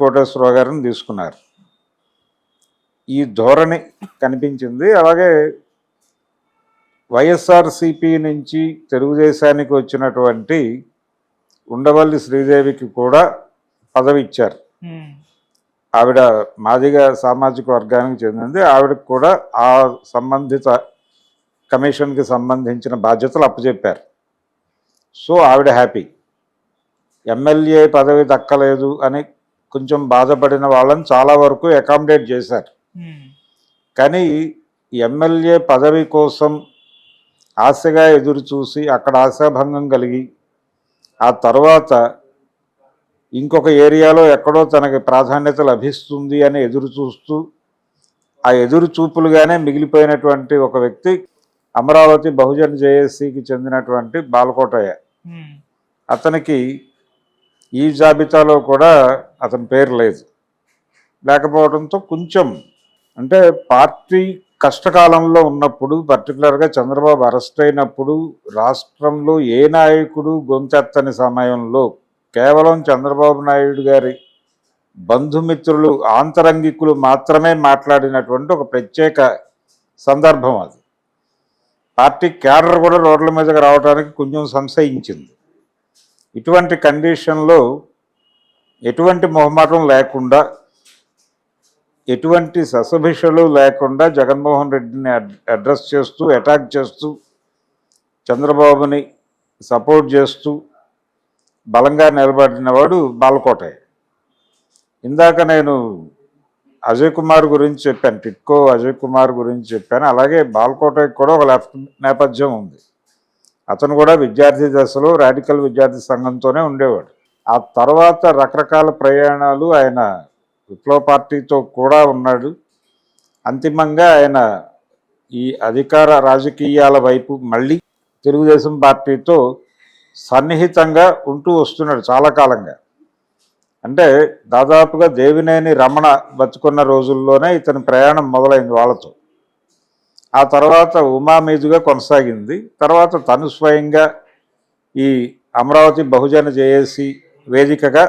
కోటేశ్వరరావు గారిని తీసుకున్నారు. ఈ ధోరణి కనిపించింది. అలాగే వైఎస్ఆర్సిపి నుంచి తెలుగుదేశానికి వచ్చినటువంటి ఉండవల్లి శ్రీదేవికి కూడా పదవి ఇచ్చారు. ఆవిడ మాదిగ సామాజిక వర్గానికి చెందింది. ఆవిడకి కూడా ఆ సంబంధిత కమిషన్కి సంబంధించిన బాధ్యతలు అప్పచెప్పారు. సో ఆవిడ హ్యాపీ. ఎమ్మెల్యే పదవి దక్కలేదు అని కొంచెం బాధపడిన వాళ్ళని చాలా వరకు అకామిడేట్ చేశారు. కానీ ఎమ్మెల్యే పదవి కోసం ఆశగా ఎదురు చూసి అక్కడ ఆశాభంగం కలిగి ఆ తర్వాత ఇంకొక ఏరియాలో ఎక్కడో తనకి ప్రాధాన్యత లభిస్తుంది అని ఎదురు చూస్తూ ఆ ఎదురు చూపులుగానే మిగిలిపోయినటువంటి ఒక వ్యక్తి అమరావతి బహుజన్ జేఏసీకి చెందినటువంటి బాలకోటయ్య. అతనికి ఈ జాబితాలో కూడా అతని పేరు లేదు. లేకపోవడంతో కొంచెం అంటే పార్టీ కష్టకాలంలో ఉన్నప్పుడు, పర్టికులర్గా చంద్రబాబు అరెస్ట్ అయినప్పుడు రాష్ట్రంలో ఏ నాయకుడు గొంతెత్తని సమయంలో కేవలం చంద్రబాబు నాయుడు గారి బంధుమిత్రులు ఆంతరంగికులు మాత్రమే మాట్లాడినటువంటి ఒక ప్రత్యేక సందర్భం అది. పార్టీ క్యాడర్ కూడా రోడ్ల మీదకి రావడానికి కొంచెం సంశయించింది. ఇటువంటి కండిషన్లో ఎటువంటి మొహమాటం లేకుండా, ఎటువంటి ససభిషలు లేకుండా జగన్మోహన్ రెడ్డిని అడ్రస్ చేస్తూ, అటాక్ చేస్తూ, చంద్రబాబుని సపోర్ట్ చేస్తూ బలంగా నిలబడినవాడు బాలకోటయ్య. ఇందాక నేను అజయ్ కుమార్ గురించి చెప్పాను, టిట్కో అజయ్ కుమార్ గురించి చెప్పాను. అలాగే బాలకోటయ్యకి కూడా ఒక లెఫ్ట్ నేపథ్యం ఉంది. అతను కూడా విద్యార్థి దశలో రాడికల్ విద్యార్థి సంఘంతోనే ఉండేవాడు. ఆ తర్వాత రకరకాల ప్రయాణాలు, ఆయన విప్లవ పార్టీతో కూడా ఉన్నాడు. అంతిమంగా ఆయన ఈ అధికార రాజకీయాల వైపు మళ్ళీ తెలుగుదేశం పార్టీతో సన్నిహితంగా ఉంటూ వస్తున్నాడు చాలా కాలంగా. అంటే దాదాపుగా దేవినేని రమణ బతుకున్న రోజుల్లోనే ఇతని ప్రయాణం మొదలైంది వాళ్ళతో. ఆ తర్వాత ఉమా మీదుగా కొనసాగింది. తర్వాత తను స్వయంగా ఈ అమరావతి బహుజన జేఏసీ వేదికగా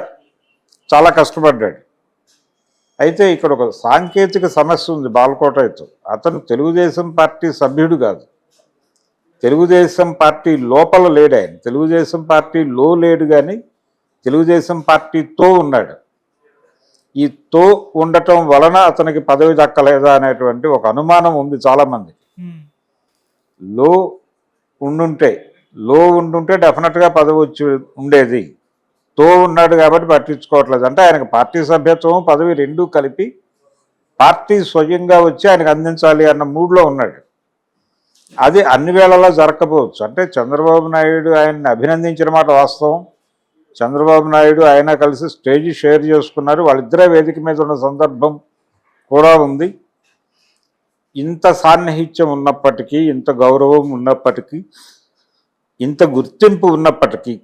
చాలా కష్టపడ్డాడు. అయితే ఇక్కడ ఒక సాంకేతిక సమస్య ఉంది బాలకోటయ్యతో. అతను తెలుగుదేశం పార్టీ సభ్యుడు కాదు, తెలుగుదేశం పార్టీ లోపల లేడు. ఆయన తెలుగుదేశం పార్టీలో లేడు, కానీ తెలుగుదేశం పార్టీతో ఉన్నాడు. ఈ తో ఉండటం వలన అతనికి పదవి దక్కలేదా అనేటువంటి ఒక అనుమానం ఉంది చాలామంది. లో ఉండుంటే డెఫినెట్గా పదవి వచ్చి ఉండేది. తో ఉన్నాడు కాబట్టి పట్టించుకోవట్లేదు. అంటే ఆయనకు పార్టీ సభ్యత్వం, పదవి రెండూ కలిపి పార్టీ స్వయంగా వచ్చి ఆయనకు అందించాలి అన్న మూడ్లో ఉన్నాడు. అది అన్ని వేళలా జరగకపోవచ్చు. అంటే చంద్రబాబు నాయుడు ఆయన్ని అభినందించిన మాట వాస్తవం. చంద్రబాబు నాయుడు ఆయన కలిసి స్టేజ్ షేర్ చేసుకున్నారు. వాళ్ళిద్దరే వేదిక మీద ఉన్న సందర్భం కూడా ఉంది. ఇంత సాన్నిహిత్యం ఉన్నప్పటికీ, ఇంత గౌరవం ఉన్నప్పటికీ, ఇంత గుర్తింపు ఉన్నప్పటికీ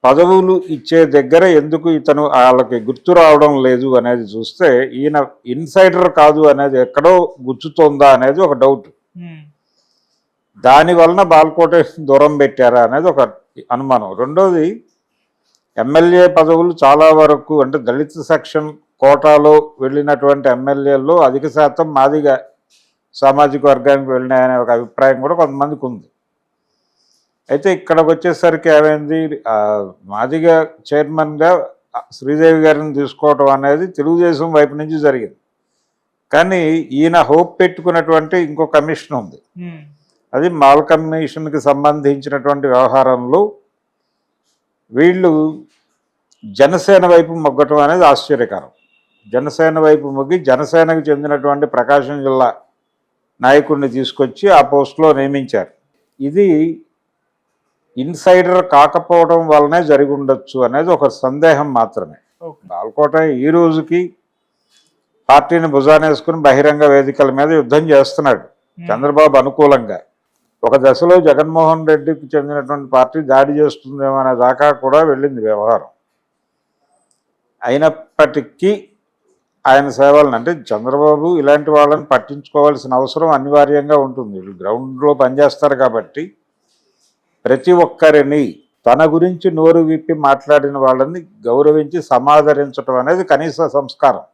పదవులు ఇచ్చే దగ్గర ఎందుకు ఇతను వాళ్ళకి గుర్తు రావడం లేదు అనేది చూస్తే ఈయన ఇన్సైడర్ కాదు అనేది ఎక్కడో గుచ్చుతోందా అనేది ఒక డౌట్. దానివలన బాలకోటయ్య దూరం పెట్టారా అనేది ఒక అనుమానం. రెండోది, ఎమ్మెల్యే పదవులు చాలా వరకు అంటే దళిత సెక్షన్ కోటాలో వెళ్ళినటువంటి ఎమ్మెల్యేల్లో అధిక శాతం మాదిగ సామాజిక వర్గానికి వెళ్ళినాయనే ఒక అభిప్రాయం కూడా కొంతమందికి ఉంది. అయితే ఇక్కడికి వచ్చేసరికి ఏమైంది, మాదిగ చైర్మన్గా శ్రీదేవి గారిని తీసుకోవటం అనేది తెలుగుదేశం వైపు నుంచి జరిగింది. కానీ ఈయన హోప్ పెట్టుకున్నటువంటి ఇంకో కమిషన్ ఉంది. అది మాల్ కమిషన్కి సంబంధించినటువంటి వ్యవహారంలో వీళ్ళు జనసేన వైపు మొగ్గటం అనేది ఆశ్చర్యకరం. జనసేన వైపు మొగ్గి జనసేనకు చెందినటువంటి ప్రకాశం జిల్లా నాయకుడిని తీసుకొచ్చి ఆ పోస్టులో నియమించారు. ఇది ఇన్సైడర్ కాకపోవడం వల్లనే జరిగి ఉండొచ్చు అనేది ఒక సందేహం మాత్రమే. బాలకోటయ్య ఈ రోజుకి పార్టీని భుజానేసుకుని బహిరంగ వేదికల మీద యుద్ధం చేస్తున్నాడు చంద్రబాబు అనుకూలంగా. ఒక దశలో జగన్మోహన్ రెడ్డికి చెందినటువంటి పార్టీ దాడి చేస్తుందేమో అనే దాకా కూడా వెళ్ళింది వ్యవహారం. అయినప్పటికీ ఆయన సేవలను అంటే చంద్రబాబు ఇలాంటి వాళ్ళని పట్టించుకోవాల్సిన అవసరం అనివార్యంగా ఉంటుంది. వీళ్ళు గ్రౌండ్లో పనిచేస్తారు కాబట్టి ప్రతి ఒక్కరిని తన గురించి నోరు విప్పి మాట్లాడిన వాళ్ళని గౌరవించి సమాదరించడం అనేది కనీస సంస్కారం.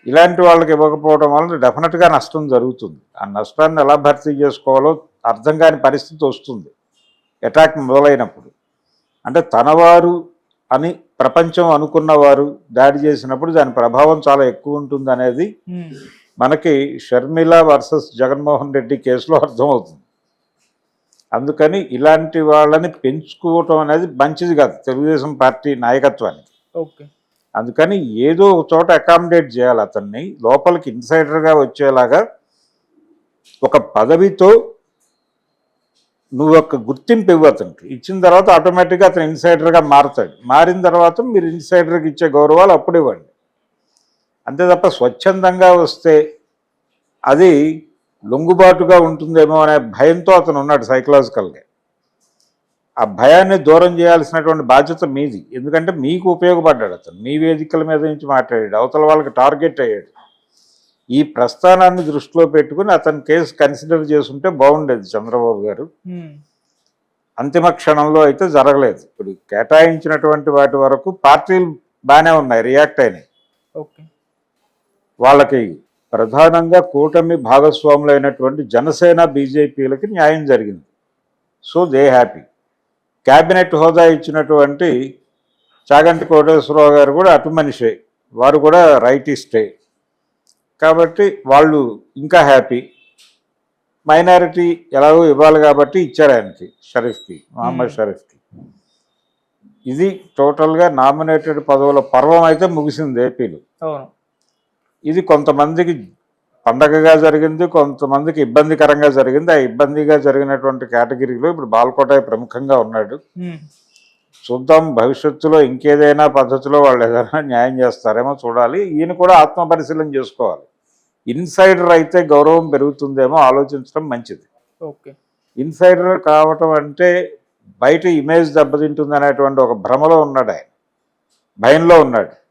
ఇలాంటి వాళ్ళకి ఇవ్వకపోవడం వలన డెఫినెట్గా నష్టం జరుగుతుంది. ఆ నష్టాన్ని ఎలా భర్తీ చేసుకోవాలో అర్థం కాని పరిస్థితి వస్తుంది అటాక్ మొదలైనప్పుడు. అంటే తనవారు అని ప్రపంచం అనుకున్నవారు దాడి చేసినప్పుడు దాని ప్రభావం చాలా ఎక్కువ ఉంటుంది అనేది మనకి షర్మిల వర్సెస్ జగన్మోహన్ రెడ్డి కేసులో అర్థమవుతుంది. అందుకని ఇలాంటి వాళ్ళని పెంచుకోవటం అనేది మంచిది కాదు తెలుగుదేశం పార్టీ నాయకత్వానికి. ఓకే. అందుకని ఏదో ఒక చోట అకామిడేట్ చేయాలి అతన్ని, లోపలికి ఇన్సైడర్గా వచ్చేలాగా ఒక పదవితో నువ్వు ఒక గుర్తింపు ఇవ్వు అతనికి. ఇచ్చిన తర్వాత ఆటోమేటిక్గా అతను ఇన్సైడర్గా మారుతాడు. మారిన తర్వాత మీరు ఇన్సైడర్కి ఇచ్చే గౌరవాలు అప్పుడు ఇవ్వండి. అంతే తప్ప స్వచ్ఛందంగా వస్తే అది లొంగుబాటుగా ఉంటుందేమో అనే భయంతో అతను ఉన్నాడు సైకలాజికల్గా. ఆ భయాన్ని దూరం చేయాల్సినటువంటి బాధ్యత మీది. ఎందుకంటే మీకు ఉపయోగపడ్డాడు అతను, మీ వేదికల మీద నుంచి మాట్లాడాడు, అవతల వాళ్ళకి టార్గెట్ అయ్యాడు. ఈ ప్రస్థానాన్ని దృష్టిలో పెట్టుకుని అతని కేసు కన్సిడర్ చేసుంటే బాగుండేది చంద్రబాబు గారు. అంతిమ క్షణంలో అయితే జరగలేదు. ఇప్పుడు కేటాయించినటువంటి వాటి వరకు పార్టీలు బాగానే ఉన్నాయి, రియాక్ట్ అయినాయి. ఓకే. వాళ్ళకి ప్రధానంగా కూటమి భాగస్వాములైనటువంటి జనసేన బీజేపీలకి న్యాయం జరిగింది. So they happy. క్యాబినెట్ హోదా ఇచ్చినటువంటి చాగంటి కోటేశ్వరరావు గారు కూడా అటు మనిషే, వారు కూడా రైటిస్టే. కాబట్టి వాళ్ళు ఇంకా హ్యాపీ. మైనారిటీ ఎలాగో ఇవ్వాలి కాబట్టి ఇచ్చారు ఆయనకి, షరీఫ్కి, మహమ్మద్ షరీఫ్కి. ఇది టోటల్గా నామినేటెడ్ పదవుల పర్వం అయితే ముగిసింది ఏపీలో. ఇది కొంతమందికి పండగగా జరిగింది, కొంతమందికి ఇబ్బందికరంగా జరిగింది. ఆ ఇబ్బందిగా జరిగినటువంటి కేటగిరీలో ఇప్పుడు బాల్కోటాయ్ ప్రముఖంగా ఉన్నాడు. చూద్దాం భవిష్యత్తులో ఇంకేదైనా పద్ధతిలో వాళ్ళు ఏదైనా న్యాయం చేస్తారేమో చూడాలి. ఈయన కూడా ఆత్మపరిశీలన చేసుకోవాలి. ఇన్సైడర్ అయితే గౌరవం పెరుగుతుందేమో ఆలోచించడం మంచిది. ఓకే. ఇన్సైడర్ కావటం అంటే బయట ఇమేజ్ దెబ్బతింటుంది అనేటువంటి ఒక భ్రమలో ఉన్నాడు ఆయన, భయంలో ఉన్నాడు.